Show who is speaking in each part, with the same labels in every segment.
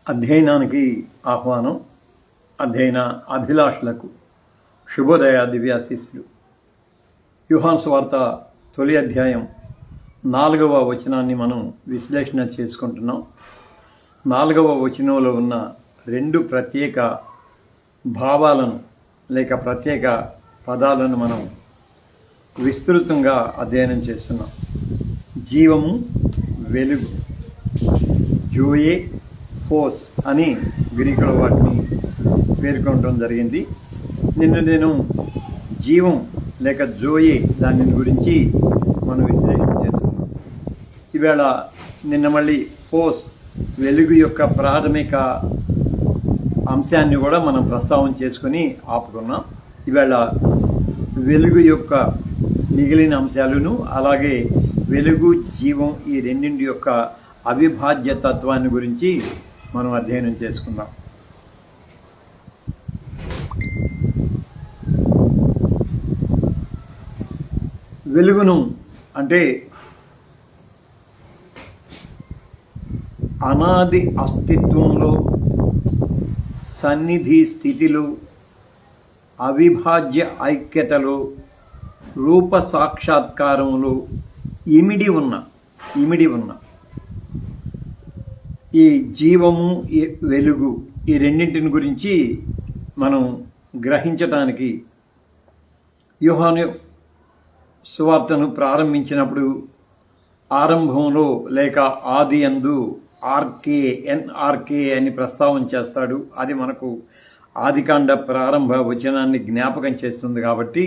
Speaker 1: అధ్యయనానికి ఆహ్వానం. అధ్యయన అభిలాషులకు శుభోదయ దివ్యాశీస్సులు. యోహాను సువార్త తొలి అధ్యాయం 4వ వచనాన్ని మనం విశ్లేషణ చేసుకుంటున్నాం. 4వ వచనంలో ఉన్న రెండు ప్రత్యేక భావాలను లేక ప్రత్యేక పదాలను మనం విస్తృతంగా అధ్యయనం చేస్తున్నాం. జీవము, వెలుగు, జోయే, ఫోస్ అని గ్రీకులో వాటిని పేర్కొనడం జరిగింది. నేను జీవం లేక జోయే దాని గురించి మనం విశ్లేషణ చేసుకున్నాం. ఈవేళ మళ్ళీ ఫోస్ వెలుగు యొక్క ప్రాథమిక అంశాన్ని కూడా మనం ప్రస్తావన చేసుకుని ఆపుకున్నాం. ఈవేళ వెలుగు యొక్క మిగిలిన అంశాలను, అలాగే వెలుగు, జీవం ఈ రెండింటి యొక్క అవిభాజ్య తత్వాన్ని గురించి మనం అధ్యయనం చేసుకుందాం. వెలుగును అంటే అనాది అస్తిత్వంలో, సన్నిధి స్థితిలో, అవిభాజ్య ఐక్యతలో, రూప సాక్షాత్కారంలో ఇమిడి ఉన్న ఈ జీవము, వెలుగు ఈ రెండింటిని గురించి మనం గ్రహించటానికి యోహాను సువార్తను ప్రారంభించినప్పుడు ఆరంభంలో లేక ఆది యందు ఎన్ఆర్కే అని ప్రస్తావన చేస్తాడు. అది మనకు ఆదికాండ ప్రారంభ వచనాన్ని జ్ఞాపకం చేస్తుంది. కాబట్టి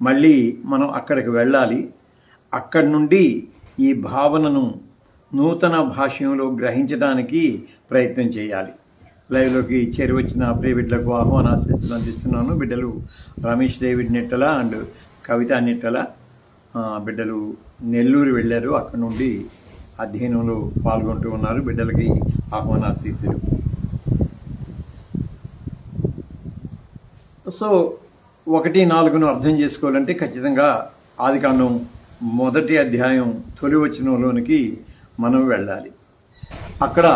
Speaker 1: మళ్ళీ మనం అక్కడికి వెళ్ళాలి. అక్కడి నుండి ఈ భావనను నూతన భాష్యంలో గ్రహించడానికి ప్రయత్నం చేయాలి. లైవ్లోకి చేరువచ్చిన ప్రియ బిడ్డలకు ఆహ్వానాశీస్సులు అందిస్తున్నాను. బిడ్డలు రమేష్ డేవిడ్ నిట్టల అండ్ కవిత నిట్టల బిడ్డలు నెల్లూరు వెళ్ళారు. అక్కడ నుండి అధ్యయనంలో పాల్గొంటూ ఉన్నారు. బిడ్డలకి ఆహ్వానాశీస్సులు. సో 1-4 అర్థం చేసుకోవాలంటే ఖచ్చితంగా ఆదికాండం 1వ అధ్యాయం తొలి వచనంలోనికి మనం వెళ్ళాలి. అక్కడ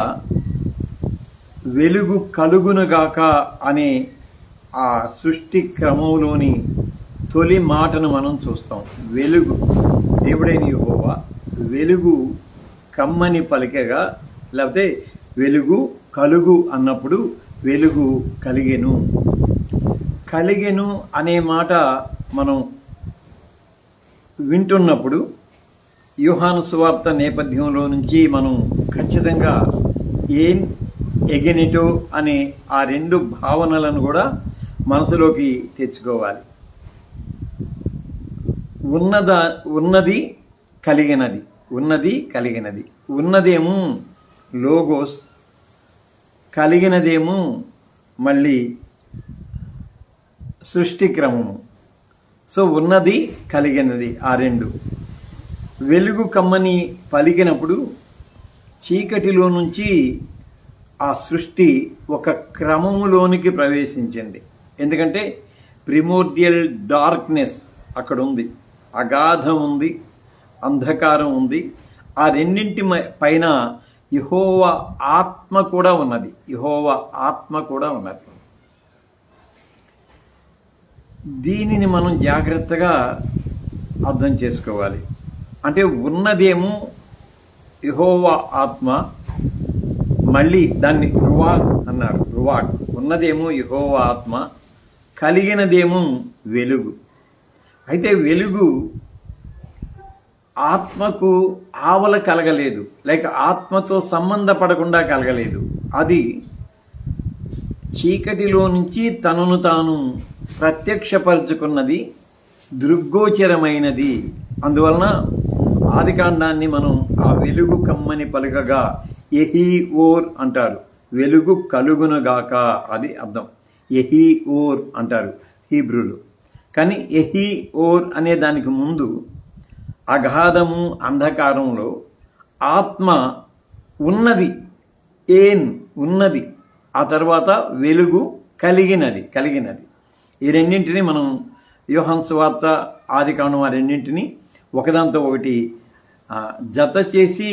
Speaker 1: వెలుగు కలుగునుగాక అనే ఆ సృష్టి క్రమంలోని తొలి మాటను మనం చూస్తాం. వెలుగు, దేవుడైన యెహోవా వెలుగు కమ్మని పలికగా, లేకపోతే వెలుగు కలుగు అన్నప్పుడు వెలుగు కలిగెను అనే మాట మనం వింటున్నప్పుడు యోహాను సువార్త నేపథ్యంలో నుంచి మనం ఖచ్చితంగా ఏన్ ఎగెనిటో అనే ఆ రెండు భావనలను కూడా మనసులోకి తెచ్చుకోవాలి. ఉన్నది కలిగినది. ఉన్నదేమో లోగోస్, కలిగినదేమో మళ్ళీ సృష్టి క్రమము. సో ఉన్నది, కలిగినది ఆ రెండు. వెలుగు కమ్మని పలికినప్పుడు చీకటిలో నుంచి ఆ సృష్టి ఒక క్రమములోనికి ప్రవేశించింది. ఎందుకంటే ప్రిమోర్డియల్ డార్క్నెస్ అక్కడ ఉంది, అగాధం ఉంది, అంధకారం ఉంది. ఆ రెండింటి పైన యెహోవా ఆత్మ కూడా ఉన్నది. దీనిని మనం జాగ్రత్తగా అర్థం చేసుకోవాలి. అంటే ఉన్నదేమో యెహోవా ఆత్మ, మళ్ళీ దాన్ని రువాక్ అన్నారు. ఉన్నదేమో యెహోవా ఆత్మ, కలిగినదేమో వెలుగు. అయితే వెలుగు ఆత్మకు ఆవల కలగలేదు, లేక ఆత్మతో సంబంధపడకుండా కలగలేదు. అది చీకటిలో నుంచి తనను తాను ప్రత్యక్షపరుచుకున్నది, దృగ్గోచరమైనది. అందువలన ఆదికాండాన్ని మనం ఆ వెలుగు కమ్మని పలుకగా ఎహీ ఓర్ అంటారు. వెలుగు కలుగునుగాక అది అర్థం. ఎహీ ఓర్ అంటారు హీబ్రూలో. కానీ ఎహీ ఓర్ అనే దానికి ముందు అగాధము, అంధకారంలో ఆత్మ ఉన్నది, ఉన్నది. ఆ తర్వాత వెలుగు కలిగినది. ఈ రెండింటినీ మనం యోహాను సువార్త, ఆదికాండం ఆ రెండింటినీ ఒకదాంతో ఒకటి జత చేసి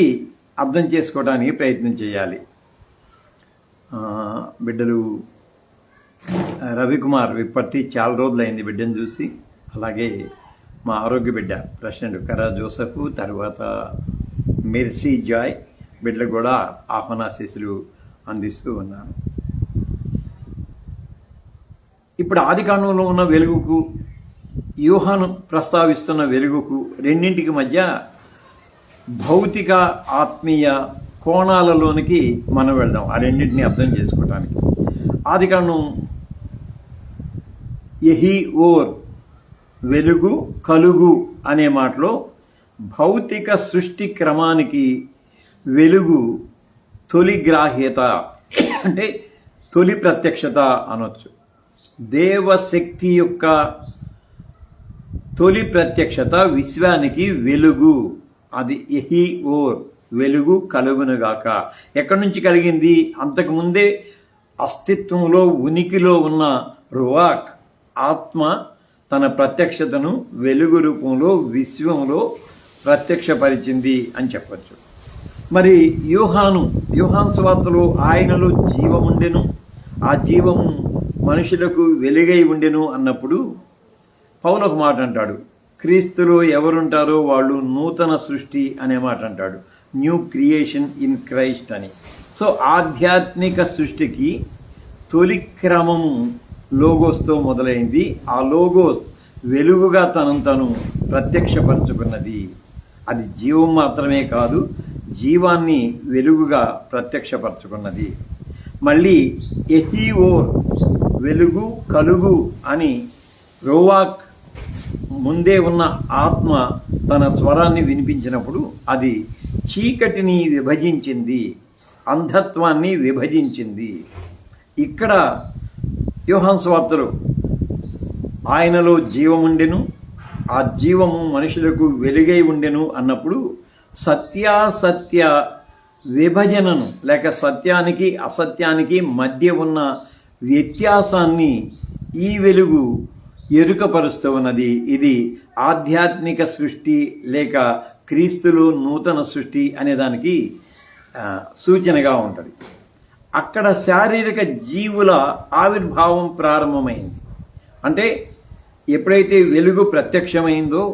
Speaker 1: అర్థం చేసుకోవడానికి ప్రయత్నం చేయాలి. బిడ్డలు రవికుమార్ విప్పర్తి చాలా రోజులైంది బిడ్డను చూసి. అలాగే మా ఆరోగ్య బిడ్డ ప్రెసిడెంట్ కరా జోసెఫ్, తర్వాత మెర్సీ జాయ్ బిడ్డలకు కూడా ఆహ్వానాశీస్సులు అందిస్తూ ఉన్నాను. ఇప్పుడు ఆదికాండంలో ఉన్న వెలుగుకు, యోహాను ప్రస్తావిస్తున్న వెలుగుకు రెండింటికి మధ్య భౌతిక ఆత్మీయ కోణాలలోనికి మనం వెళ్దాం ఆ రెండింటిని అర్థం చేసుకోవడానికి. ఆదికాండం యహీ ఓర్ వెలుగు కలుగు అనే మాటలో భౌతిక సృష్టి క్రమానికి వెలుగు తొలి గ్రాహ్యత అంటే తొలి ప్రత్యక్షత అనొచ్చు. దేవశక్తి యొక్క తొలి ప్రత్యక్షత విశ్వానికి వెలుగు. అది యహీ ఓర్ వెలుగు కలుగునుగాక. ఎక్కడి నుంచి కలిగింది? అంతకుముందే అస్తిత్వంలో ఉనికిలో ఉన్న రువాక్ ఆత్మ తన ప్రత్యక్షతను వెలుగు రూపంలో విశ్వంలో ప్రత్యక్షపరిచింది అని చెప్పచ్చు. మరి యోహాను సువార్తలో ఆయనలో జీవముండెను, ఆ జీవము మనుషులకు వెలుగై ఉండెను అన్నప్పుడు పౌలు ఒక మాట అంటాడు, క్రీస్తులో ఎవరుంటారో వాళ్ళు నూతన సృష్టి అనే మాట అంటాడు, న్యూ క్రియేషన్ ఇన్ క్రైస్ట్ అని. సో ఆధ్యాత్మిక సృష్టికి తొలి క్రమము లోగోస్తో మొదలైంది. ఆ లోగోస్ వెలుగుగా తను ప్రత్యక్షపరచుకున్నది. అది జీవం మాత్రమే కాదు, జీవాన్ని వెలుగుగా ప్రత్యక్షపరచుకున్నది. మళ్ళీ యహీ ఓర్ వెలుగు కలుగు అని రోవాక్ ముందే ఉన్న ఆత్మ తన స్వరాన్ని వినిపించినప్పుడు అది చీకటిని విభజించింది, అంధత్వాన్ని విభజించింది. ఇక్కడ యోహాను సువార్తలో ఆయనలో జీవముండెను, ఆ జీవము మనుషులకు వెలుగై ఉండెను అన్నప్పుడు సత్యాసత్య విభజనను లేక సత్యానికి అసత్యానికి మధ్య ఉన్న వ్యత్యాసాన్ని ఈ వెలుగు ఎరుకపరుస్తూ ఉన్నది. ఇది ఆధ్యాత్మిక సృష్టి లేక క్రీస్తులో నూతన సృష్టి అనేదానికి సూచనగా ఉంటుంది. అక్కడ శారీరక జీవుల ఆవిర్భావం ప్రారంభమైంది. అంటే ఎప్పుడైతే వెలుగు ప్రత్యక్షమైందో,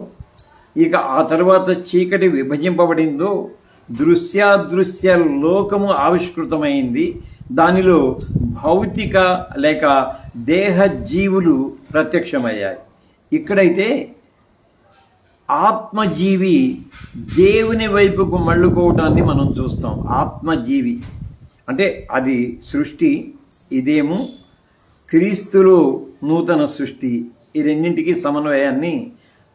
Speaker 1: ఇక ఆ తర్వాత చీకటి విభజింపబడిందో, దృశ్యాదృశ్య లోకము ఆవిష్కృతమైంది. దానిలో భౌతిక లేక దేహ జీవులు ప్రత్యక్షమయ్యాయి. ఇక్కడైతే ఆత్మజీవి దేవుని వైపుకు మళ్ళుకోవటాన్ని మనం చూస్తాం. ఆత్మజీవి అంటే అది సృష్టి, ఇదేమో క్రీస్తులో నూతన సృష్టి. ఈ రెండింటికి సమన్వయాన్ని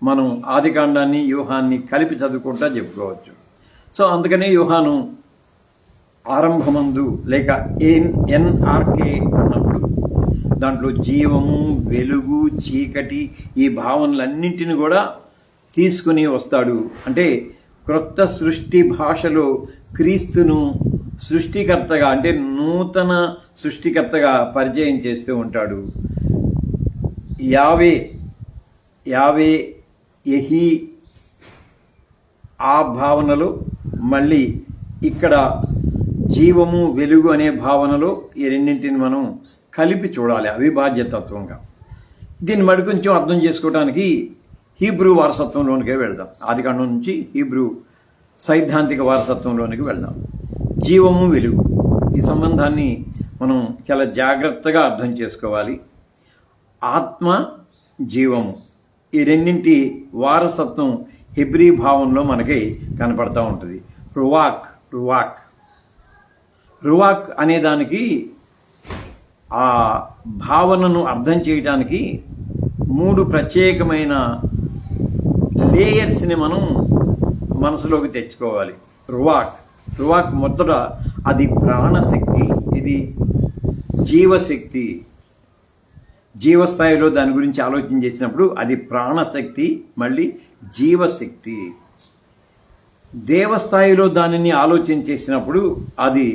Speaker 1: మనం ఆదికాండాన్ని యోహాన్ని కలిపి చదువుకుంటా చెప్పుకోవచ్చు. సో అందుకనే యోహాను ఆరంభమందు లేక ఎన్ఆర్కే అన్నప్పుడు దాంట్లో జీవము, వెలుగు, చీకటి ఈ భావనలన్నింటిని కూడా తీసుకుని వస్తాడు. అంటే క్రొత్త సృష్టి భాషలో క్రీస్తును సృష్టికర్తగా అంటే నూతన సృష్టికర్తగా పరిచయం చేస్తూ ఉంటాడు. యావే యహీ ఆ భావనలో మళ్ళీ ఇక్కడ జీవము వెలుగు అనే భావనలో ఈ రెండింటిని మనం కలిపి చూడాలి అవిభాజ్యతత్వంగా. దీన్ని మరికొంచెం అర్థం చేసుకోవడానికి హీబ్రూ వారసత్వంలోనికే వెళ్దాం. ఆదికాండం నుంచి హీబ్రూ సైద్ధాంతిక వారసత్వంలోనికి వెళ్దాం. జీవము వెలుగు ఈ సంబంధాన్ని మనం చాలా జాగ్రత్తగా అర్థం చేసుకోవాలి. ఆత్మ జీవము ఈ రెండింటి వారసత్వం హెబ్రీ భావంలో మనకి కనపడతా ఉంటుంది. రువాక్ అనే దానికి ఆ భావనను అర్థం చేయడానికి 3 ప్రత్యేకమైన లేయర్స్ని మనం మనసులోకి తెచ్చుకోవాలి. రువాక్ మొదట అది ప్రాణశక్తి, ఇది జీవశక్తి. జీవస్థాయిలో దాని గురించి ఆలోచన చేసినప్పుడు అది ప్రాణశక్తి, మళ్ళీ జీవశక్తి. దేవస్థాయిలో దానిని ఆలోచన చేసినప్పుడు అది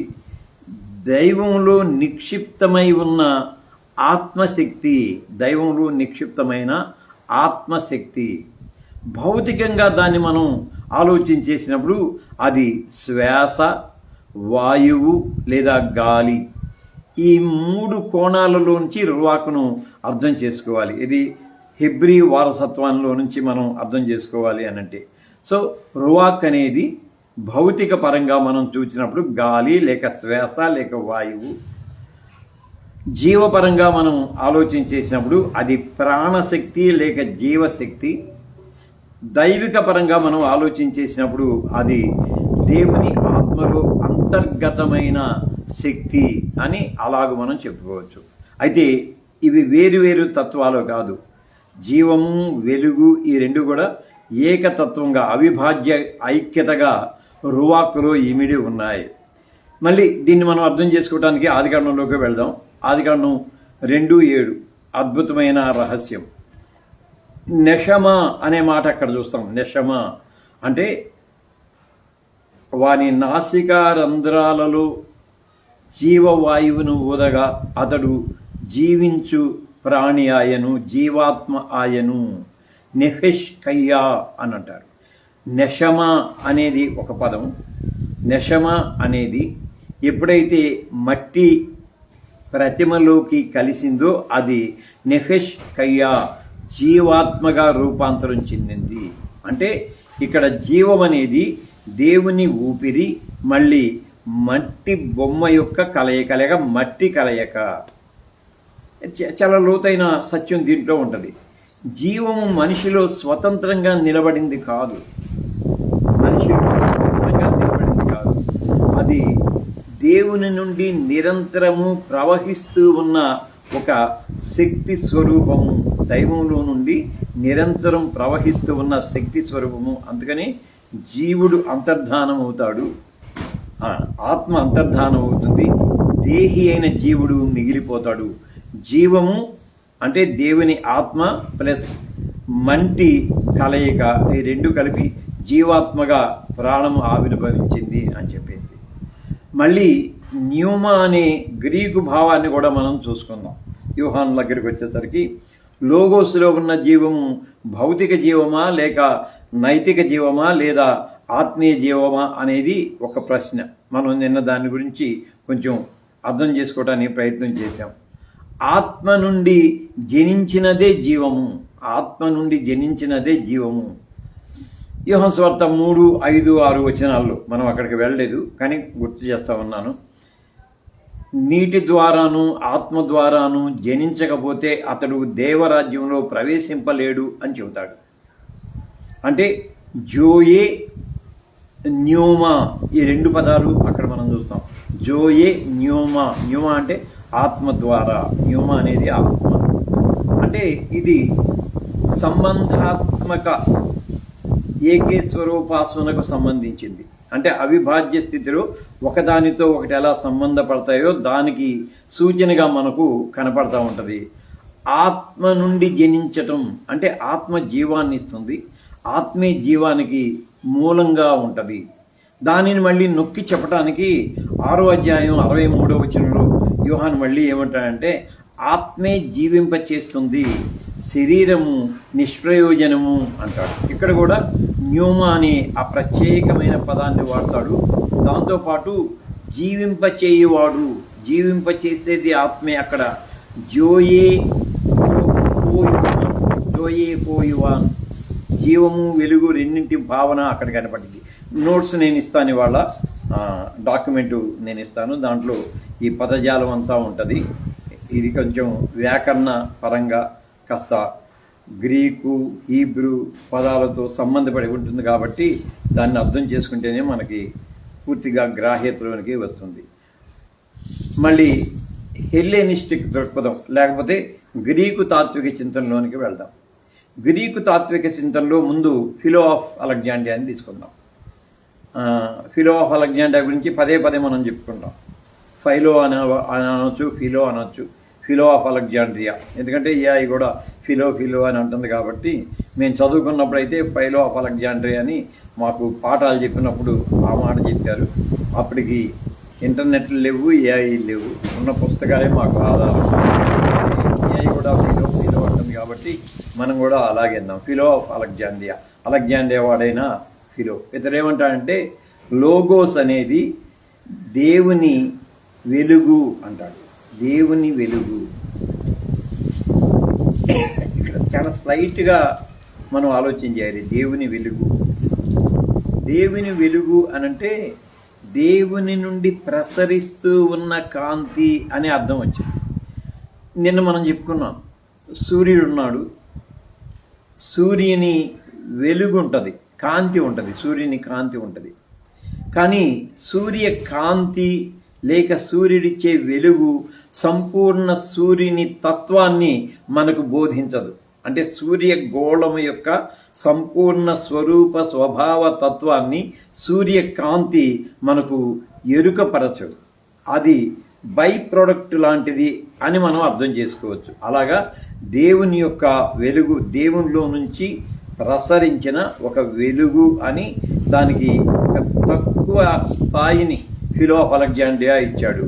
Speaker 1: దైవంలో నిక్షిప్తమై ఉన్న ఆత్మశక్తి, దైవంలో నిక్షిప్తమైన ఆత్మశక్తి. భౌతికంగా దాన్ని మనం ఆలోచన చేసినప్పుడు అది శ్వాస, వాయువు లేదా గాలి. ఈ 3 కోణాలలోంచి రువాకును అర్థం చేసుకోవాలి. ఇది హెబ్రీ వారసత్వంలో నుంచి మనం అర్థం చేసుకోవాలి అనంటే. సో రువాక్ అనేది భౌతిక పరంగా మనం చూసినప్పుడు గాలి లేక శ్వాస లేక వాయువు. జీవపరంగా మనం ఆలోచన చేసినప్పుడు అది ప్రాణశక్తి లేక జీవశక్తి. దైవిక పరంగా మనం ఆలోచన చేసినప్పుడు అది దేవుని ఆత్మలో అంతర్గతమైన శక్తి అని అలాగూ మనం చెప్పుకోవచ్చు. అయితే ఇవి వేరు తత్వాలు కాదు. జీవము వెలుగు ఈ రెండు కూడా ఏకతత్వంగా అవిభాజ్య ఐక్యతగా రువాకులో ఇమిడి ఉన్నాయి. మళ్ళీ దీన్ని మనం అర్థం చేసుకోవడానికి ఆదికాండంలోకి వెళ్దాం. ఆదికాండం 2:7 అద్భుతమైన రహస్యం. నెషమా అనే మాట అక్కడ చూస్తాం. నెషమా అంటే వాని నాసికా రంధ్రాలలో జీవవాయువును ఊదగా అతడు జీవించు ప్రాణి ఆయను, జీవాత్మ ఆయను. నెఫెష్ కయ్యా అని అంటారు. నెషమా అనేది ఒక పదం. నెషమా అనేది ఎప్పుడైతే మట్టి ప్రతిమలోకి కలిసిందో అది నెఫెష్ కయ్యా, జీవాత్మగా రూపాంతరం చెందింది. అంటే ఇక్కడ జీవం అనేది దేవుని ఊపిరి మళ్ళీ మట్టి బొమ్మ యొక్క కలయిక మట్టి కలయిక. చాలా లోతైన సత్యం దీంట్లో ఉంటుంది. జీవము మనిషిలో స్వతంత్రంగా నిలబడింది కాదు. అది దేవుని నుండి నిరంతరము ప్రవహిస్తూ ఉన్న ఒక శక్తి స్వరూపము. దైవంలో నుండి నిరంతరం ప్రవహిస్తూ ఉన్న శక్తి స్వరూపము. అందుకని జీవుడు అంతర్ధానం అవుతాడు, ఆత్మ అంతర్ధానం అవుతుంది, దేహి అయిన జీవుడు మిగిలిపోతాడు. జీవము అంటే దేవుని ఆత్మ ప్లస్ మంటి కలయిక, ఈ రెండు కలిపి జీవాత్మగా ప్రాణము ఆవిర్భవించింది అని చెప్పేసి. మళ్ళీ న్యూమా అనే గ్రీకు భావాన్ని కూడా మనం చూసుకుందాం. యోహాను దగ్గరికి వచ్చేసరికి లోగోస్లో ఉన్న జీవము భౌతిక జీవమా లేక నైతిక జీవమా లేదా ఆత్మీయ జీవమా అనేది ఒక ప్రశ్న. మనం నిన్న దాని గురించి కొంచెం అర్థం చేసుకోవడానికి ప్రయత్నం చేశాం. ఆత్మ నుండి జనించినదే జీవము. ఆత్మ నుండి జనించినదే జీవము. యోహాను సువార్త 3, 5, 6 వచనాల్లో మనం అక్కడికి వెళ్ళలేదు, కానీ గుర్తు చేస్తా ఉన్నాను. నీటి ద్వారాను ఆత్మ ద్వారాను జనించకపోతే అతడు దేవరాజ్యంలో ప్రవేశింపలేడు అని చెబుతాడు. అంటే జోయే న్యూమా ఈ రెండు పదాలు అక్కడ మనం చూస్తాం. జోయే న్యూమా. న్యూమా అంటే ఆత్మ ద్వారా, న్యూమా అనేది ఆత్మ. అంటే ఇది సంబంధాత్మక ఏకేశ్వరోపాసనకు సంబంధించింది. అంటే అవిభాజ్య స్థితిలో ఒకదానితో ఒకటి ఎలా సంబంధపడతాయో దానికి సూచనగా మనకు కనపడతా ఉంటుంది. ఆత్మ నుండి జనించటం అంటే ఆత్మ జీవాన్ని ఇస్తుంది, ఆత్మీయ జీవానికి మూలంగా ఉంటుంది. దానిని మళ్ళీ నొక్కి చెప్పడానికి 6వ అధ్యాయం 63వ వచనంలో యోహాను మళ్ళీ ఏమంటాడంటే ఆత్మే జీవింపచేస్తుంది, శరీరము నిష్ప్రయోజనము అంటాడు. ఇక్కడ కూడా న్యూమా అనే ఆ ప్రత్యేకమైన పదాన్ని వాడతాడు. దాంతోపాటు జీవింపచేయువాడు, జీవింపచేసేది ఆత్మే. అక్కడ జోయే కోయువాన్, జీవము వెలుగు రెండింటి భావన అక్కడ కనపడింది. నోట్స్ నేను ఇస్తాను, ఇవాళ డాక్యుమెంటు నేను ఇస్తాను. దాంట్లో ఈ పదజాలం అంతా ఉంటుంది. ఇది కొంచెం వ్యాకరణ పరంగా కాస్త గ్రీకు హీబ్రూ పదాలతో సంబంధపడి ఉంటుంది కాబట్టి దాన్ని అర్థం చేసుకుంటేనే మనకి పూర్తిగా గ్రాహ్యతలోనికి వస్తుంది. మళ్ళీ హెల్లెనిస్టిక్ దృక్పథం లేకపోతే గ్రీకు తాత్విక చింతనలోనికి వెళ్దాం. గ్రీకు తాత్విక చింతనలో ముందు ఫిలో ఆఫ్ అలెగ్జాండ్రియా అని తీసుకుందాం. ఫిలో ఆఫ్ అలెగ్జాండ్రియా గురించి పదే మనం చెప్పుకుంటాం. ఫైలో అనొచ్చు, ఫిలో అనొచ్చు, ఫిలో ఆఫ్ అలెగ్జాండ్రియా. ఎందుకంటే ఏఐ కూడా ఫిలో అని అంటుంది కాబట్టి మేము చదువుకున్నప్పుడు అయితే ఫైలో ఆఫ్ అలెగ్జాండ్రియా అని మాకు పాఠాలు చెప్పినప్పుడు ఆ మాట చెప్పారు. అప్పటికి ఇంటర్నెట్లు లేవు, ఏఐ లేవు, ఉన్న పుస్తకాలే మాకు ఆధారం. ఏఐ కూడా ఫిలో అంటుంది కాబట్టి మనం కూడా అలాగే అన్నాం, ఫిలో ఆఫ్ అలెగ్జాండ్రియా. అలెగ్జాండ్రియా వాడైనా ఫిలో. ఇతరు ఏమంటాడంటే లోగోస్ అనేది దేవుని వెలుగు అంటాడు. దేవుని వెలుగు. ఇక్కడ చాలా స్లైట్గా మనం ఆలోచన చేయాలి. దేవుని వెలుగు, దేవుని వెలుగు అనంటే దేవుని నుండి ప్రసరిస్తూ ఉన్న కాంతి అనే అర్థం వచ్చింది. నిన్న మనం చెప్పుకున్నాం, సూర్యుడు ఉన్నాడు, సూర్యుని వెలుగు ఉంటుంది, కాంతి ఉంటుంది, సూర్యుని కాంతి ఉంటుంది. కానీ సూర్య కాంతి లేక సూర్యుడిచ్చే వెలుగు సంపూర్ణ సూర్యుని తత్వాన్ని మనకు బోధించదు. అంటే సూర్యగోళము యొక్క సంపూర్ణ స్వరూప స్వభావ తత్వాన్ని సూర్యకాంతి మనకు ఎరుకపరచదు. అది బై ప్రొడక్ట్ లాంటిది అని మనం అర్థం చేసుకోవచ్చు. అలాగా దేవుని యొక్క వెలుగు దేవునిలో నుంచి ప్రసరించిన ఒక వెలుగు అని దానికి ఒక తక్కువ స్థాయిని ఫిలో ఆఫ్ అలెగ్జాండ్రియా ఇచ్చాడు.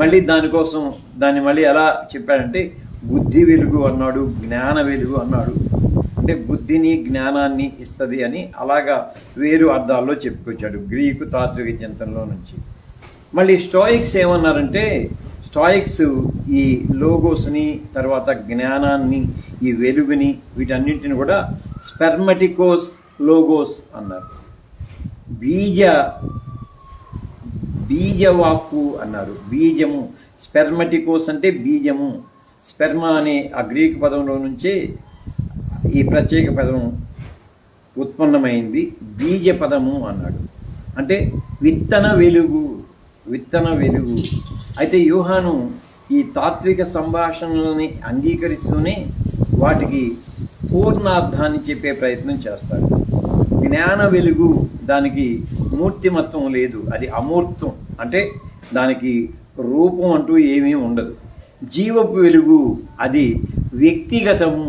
Speaker 1: మళ్ళీ దానికోసం దాన్ని మళ్ళీ ఎలా చెప్పాడంటే బుద్ధి వెలుగు అన్నాడు, జ్ఞాన వెలుగు అన్నాడు. అంటే బుద్ధిని జ్ఞానాన్ని ఇస్తుంది అని అలాగా వేరు అర్థాల్లో చెప్పుకొచ్చాడు గ్రీకు తాత్విక చింతనలో నుంచి. మళ్ళీ స్టోయిక్స్ ఏమన్నారంటే, స్టాయిక్స్ ఈ లోగోస్ని, తర్వాత జ్ఞానాన్ని, ఈ వెలుగుని, వీటన్నింటిని కూడా స్పెర్మటికోస్ లోగోస్ అన్నారు. బీజవాక్కు అన్నారు. బీజము, స్పెర్మటికోస్ అంటే బీజము. స్పెర్మ అనే ఆ గ్రీకు పదంలో నుంచే ఈ ప్రత్యేక పదం ఉత్పన్నమైంది. బీజ పదము అన్నాడు. అంటే విత్తన వెలుగు, విత్తన వెలుగు. అయితే యోహాను ఈ తాత్విక సంభాషణలని అంగీకరిస్తూనే వాటికి పూర్ణార్థాన్ని చెప్పే ప్రయత్నం చేస్తాడు. జ్ఞాన వెలుగు, దానికి మూర్తిమత్వం లేదు, అది అమూర్తం, అంటే దానికి రూపం అంటూ ఏమీ ఉండదు. జీవపు వెలుగు, అది వ్యక్తిగతము,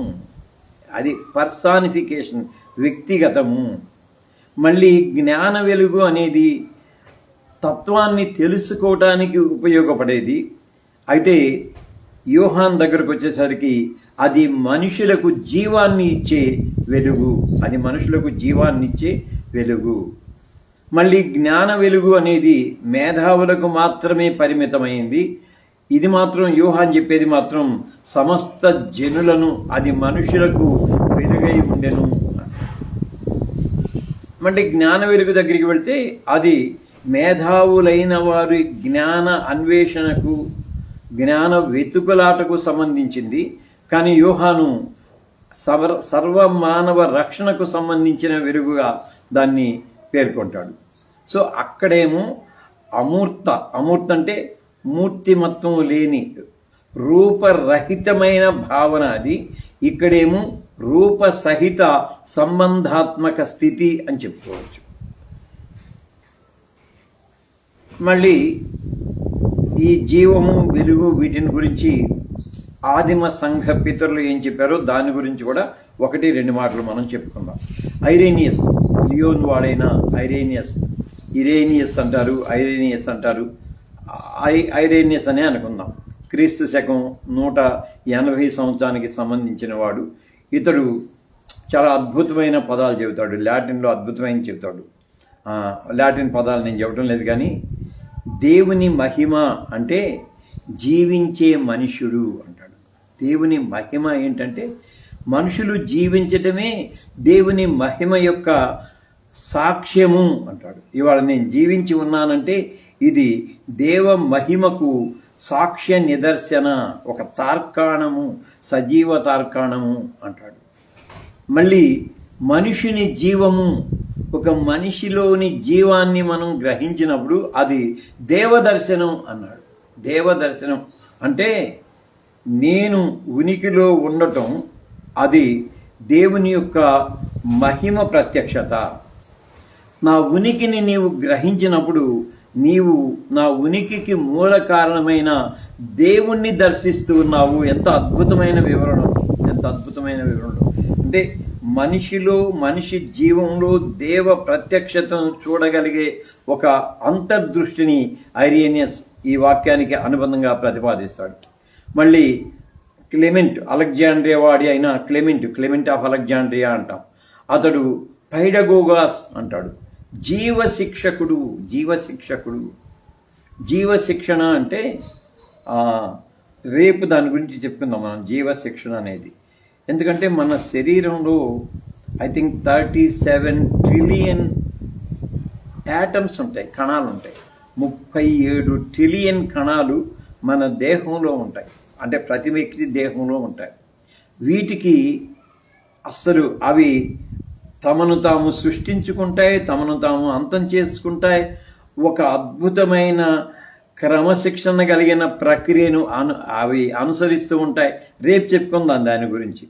Speaker 1: అది పర్సానిఫికేషన్, వ్యక్తిగతము. మళ్ళీ జ్ఞాన వెలుగు అనేది తత్వాన్ని తెలుసుకోవటానికి ఉపయోగపడేది. అయితే యోహాన్ దగ్గరకు వచ్చేసరికి అది మనుషులకు జీవాన్ని ఇచ్చే వెలుగు, అది మనుషులకు జీవాన్ని ఇచ్చే వెలుగు. మళ్ళీ జ్ఞాన వెలుగు అనేది మేధావులకు మాత్రమే పరిమితమైంది. ఇది మాత్రం యోహాన్ చెప్పేది మాత్రం సమస్త జనులను, అది మనుషులకు వెలుగై ఉండెను. మళ్ళీ జ్ఞాన వెలుగు దగ్గరికి వెళ్తే అది మేధావులైన వారి జ్ఞాన అన్వేషణకు, జ్ఞాన వెతుకులాటకు సంబంధించింది. కానీ యోహాను సర్వమానవ రక్షణకు సంబంధించిన వెలుగుగా దాన్ని పేర్కొంటాడు. సో అక్కడేమో అమూర్త అంటే మూర్తిమత్వం లేని, రూపరహితమైన భావన అది. ఇక్కడేమో రూపసహిత సంబంధాత్మక స్థితి అని చెప్పుకోవచ్చు. మళ్ళీ ఈ జీవము, వెలుగు, వీటిని గురించి ఆదిమ సంఘ పితరులు ఏం చెప్పారో దాని గురించి కూడా 1-2 మాటలు మనం చెప్పుకుందాం. ఐరేనియస్, లియోన్ వాడైన ఇరేనియస్ అంటారు, ఐరేనియస్ అంటారు. ఐరేనియస్ అనే అనుకుందాం. క్రీస్తు శకం 180 సంవత్సరానికి సంబంధించిన వాడు. ఇతడు చాలా అద్భుతమైన పదాలు చెబుతాడు, లాటిన్లో అద్భుతమైన చెబుతాడు. లాటిన్ పదాలు నేను చెప్పడం లేదు, కానీ దేవుని మహిమ అంటే జీవించే మనుష్యుడు అంటాడు. దేవుని మహిమ ఏంటంటే మనుషులు జీవించటమే దేవుని మహిమ యొక్క సాక్ష్యము అంటాడు. ఇవాళ నేను జీవించి ఉన్నానంటే ఇది దేవ మహిమకు సాక్ష్య నిదర్శన, ఒక తార్కాణము, సజీవ తార్కాణము అంటాడు. మళ్ళీ మనిషిని జీవము, ఒక మనిషిలోని జీవాన్ని మనం గ్రహించినప్పుడు అది దేవదర్శనం అన్నాడు. దేవదర్శనం అంటే నేను ఉనికిలో ఉండటం, అది దేవుని యొక్క మహిమ ప్రత్యక్షత. నా ఉనికిని నీవు గ్రహించినప్పుడు నీవు నా ఉనికికి మూల కారణమైన దేవుణ్ణి దర్శిస్తూ ఉన్నావు. ఎంత అద్భుతమైన వివరణ, ఎంత అద్భుతమైన వివరణ. అంటే మనిషిలో, మనిషి జీవంలో దేవ ప్రత్యక్షతను చూడగలిగే ఒక అంతర్దృష్టిని ఐరేనియస్ ఈ వాక్యానికి అనుబంధంగా ప్రతిపాదిస్తాడు. మళ్ళీ క్లెమెంట్, అలెగ్జాండ్రియా వాడి అయిన క్లెమెంట్ ఆఫ్ అలెగ్జాండ్రియా అంటాం. అతడు పైడగోగాస్ అంటాడు. జీవశిక్షకుడు. జీవశిక్షణ అంటే రేపు దాని గురించి చెప్పుకుందాం మనం, జీవ శిక్షణ అనేది. ఎందుకంటే మన శరీరంలో ఐ థింక్ 37 ట్రిలియన్ యాటమ్స్ ఉంటాయి, కణాలు ఉంటాయి. 37 ట్రిలియన్ కణాలు మన దేహంలో ఉంటాయి, అంటే ప్రతి వ్యక్తి దేహంలో ఉంటాయి. వీటికి అస్సలు అవి తమను తాము సృష్టించుకుంటాయి, తమను తాము అంతం చేసుకుంటాయి. ఒక అద్భుతమైన క్రమశిక్షణ కలిగిన ప్రక్రియను అవి అనుసరిస్తూ ఉంటాయి. రేపు చెప్పుకుందాం దాని గురించి.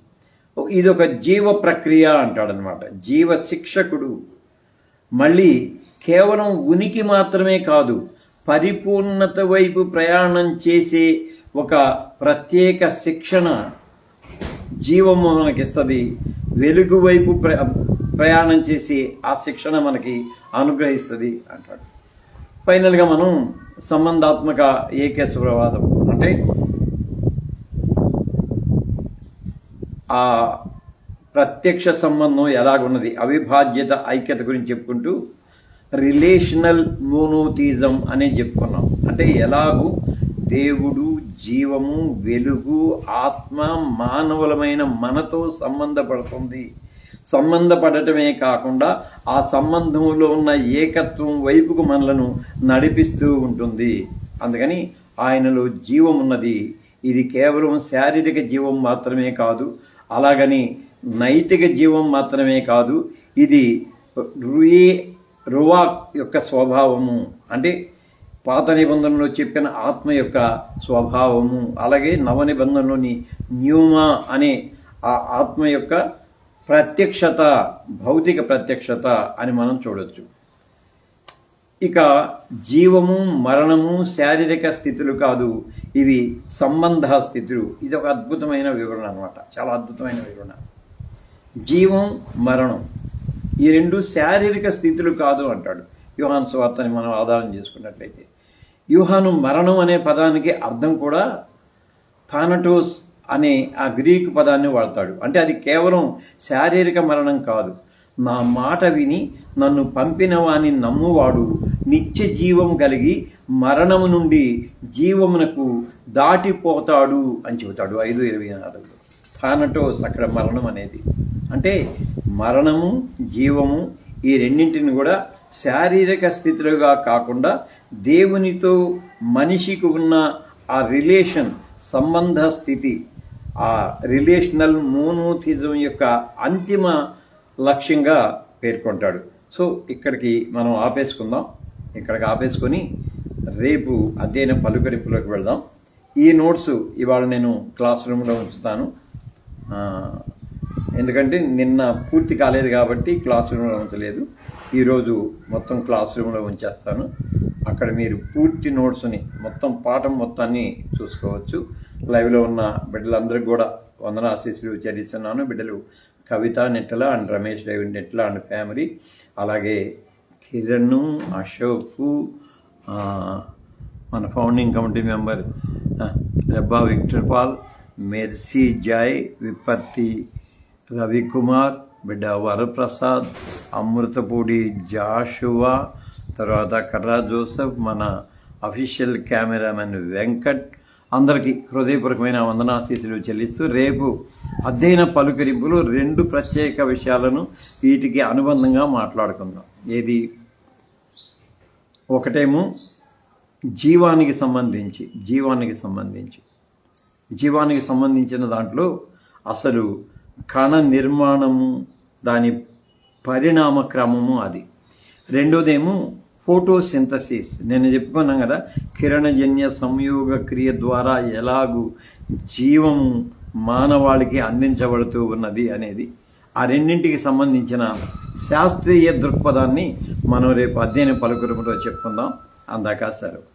Speaker 1: ఇది ఒక జీవ ప్రక్రియ అంటాడనమాట, జీవ శిక్షకుడు. మళ్ళీ కేవలం ఉనికి మాత్రమే కాదు, పరిపూర్ణత వైపు ప్రయాణం చేసే ఒక ప్రత్యేక శిక్షణ జీవము మనకిస్తుంది. వెలుగు వైపు ప్రయాణం చేసి ఆ శిక్షణ మనకి అనుగ్రహిస్తుంది అంటాడు. ఫైనల్గా మనం సంబంధాత్మక ఏకేశ్వరవాదం అంటే ఆ ప్రత్యక్ష సంబంధం ఎలాగున్నది, అవిభాజ్యత, ఐక్యత గురించి చెప్పుకుంటూ రిలేషనల్ మోనోథిజం అనే చెప్పుకున్నాం. అంటే ఎలాగూ దేవుడు, జీవము, వెలుగు, ఆత్మ మానవులమైన మనతో సంబంధపడుతుంది. సంబంధపడటమే కాకుండా ఆ సంబంధంలో ఉన్న ఏకత్వం వైపుకు మనలను నడిపిస్తూ ఉంటుంది. అందుకని ఆయనలో జీవం ఉన్నది. ఇది కేవలం శారీరక జీవం మాత్రమే కాదు, అలాగని నైతిక జీవం మాత్రమే కాదు, ఇది రువాక్ యొక్క స్వభావము, అంటే పాత నిబంధనలో చెప్పిన ఆత్మ యొక్క స్వభావము, అలాగే నవ నిబంధనలోని న్యూమా అనే ఆ ఆత్మ యొక్క ప్రత్యక్షత, భౌతిక ప్రత్యక్షత అని మనం చూడొచ్చు. ఇక జీవము, మరణము శారీరక స్థితులు కాదు, ఇవి సంబంధ స్థితులు. ఇది ఒక అద్భుతమైన వివరణ అన్నమాట, చాలా అద్భుతమైన వివరణ. జీవం, మరణం ఈ రెండు శారీరక స్థితులు కాదు అంటాడు యోహాను సువార్తని మనం ఆధారం చేసుకున్నట్లయితే. యోహాను మరణం అనే పదానికి అర్థం కూడా థానటోస్ అనే ఆ గ్రీకు పదాన్ని వాడతాడు. అంటే అది కేవలం శారీరక మరణం కాదు, నా మాట విని నన్ను పంపిన వాని నమ్మువాడు నిత్య జీవం కలిగి మరణము నుండి జీవమునకు దాటిపోతాడు అని చెబుతాడు 5:24. థానటోస్ అక్కడ మరణం అనేది. అంటే మరణము, జీవము ఈ రెండింటిని కూడా శారీరక స్థితులుగా కాకుండా దేవునితో మనిషికి ఉన్న ఆ రిలేషన్, సంబంధ స్థితి, ఆ రిలేషనల్ మోనోథిజం యొక్క అంతిమ లక్ష్యంగా పేర్కొంటాడు. సో ఇక్కడికి మనం ఆపేసుకుందాం. ఇక్కడికి ఆపేసుకొని రేపు అధ్యయన పలుకరింపులోకి వెళ్దాం. ఈ నోట్స్ ఇవాళ నేను క్లాస్ రూమ్లో ఉంచుతాను, ఎందుకంటే నిన్న పూర్తి కాలేదు కాబట్టి క్లాస్ రూమ్లో ఉంచలేదు. ఈరోజు మొత్తం క్లాస్ రూమ్లో ఉంచేస్తాను. అక్కడ మీరు పూర్తి నోట్స్ని, మొత్తం పాఠం మొత్తాన్ని చూసుకోవచ్చు. లైవ్లో ఉన్న బిడ్డలందరికీ కూడా వందనాశీస్సులు చదివిస్తున్నాను. బిడ్డలు Kavitha Nettala and Ramesh David Nettala and family, అలాగే కిరణ్, అశోక్, మన founding committee member Rebba Victor Paul, Mercy Joy, Vipatthi Ravikumar, Bidda Varaprasad, Amruthapudi Joshua, తర్వాత కర్రా జోసెఫ్, మన అఫీషియల్ కెమెరామెన్ వెంకట్, అందరికీ హృదయపూర్వకమైన వందనాశీస్సులు చెల్లిస్తూ రేపు అధ్యయన పలుకరింపులు 2 ప్రత్యేక విషయాలను వీటికి అనుబంధంగా మాట్లాడుకుందాం. ఏది? ఒకటేమో జీవానికి సంబంధించిన దాంట్లో అసలు కణ నిర్మాణము, దాని పరిణామ క్రమము అది. రెండోదేమో ఫోటోసింథసిస్. నేను చెప్పుకున్నాం కదా, కిరణజన్య సంయోగ క్రియ ద్వారా ఎలాగూ జీవము మానవాళికి అందించబడుతూ ఉన్నది అనేది. ఆ రెండింటికి సంబంధించిన శాస్త్రీయ దృక్పథాన్ని మనం రేపు అధ్యయన పలుకురంలో చెప్పుకుందాం. అందాక సెలవు.